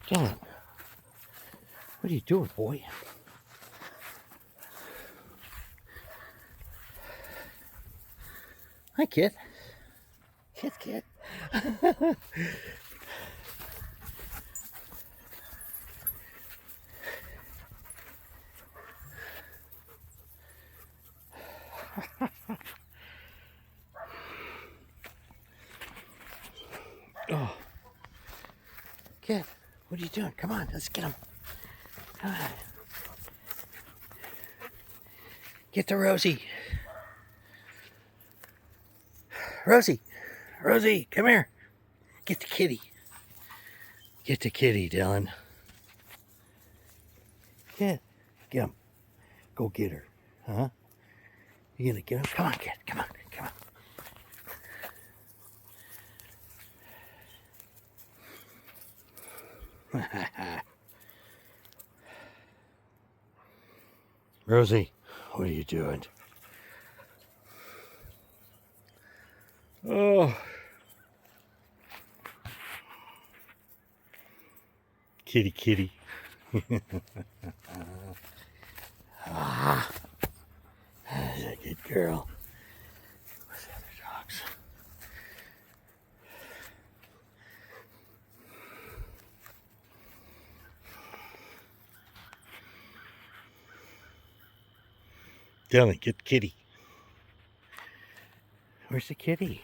Dylan, what are you doing, boy? Hi, kid. Kid. Oh, kid, what are you doing? Come on, let's get him. Come on. Get to Rosie. Rosie, come here. Get the kitty. Get the kitty, Dylan. Get him. Go get her. Huh? You gonna get him? Come on, kid. Come on. Rosie, what are you doing? Oh. Kitty. Ah, that's a good girl. Where's the other dogs? Dylan, get the kitty. Where's the kitty?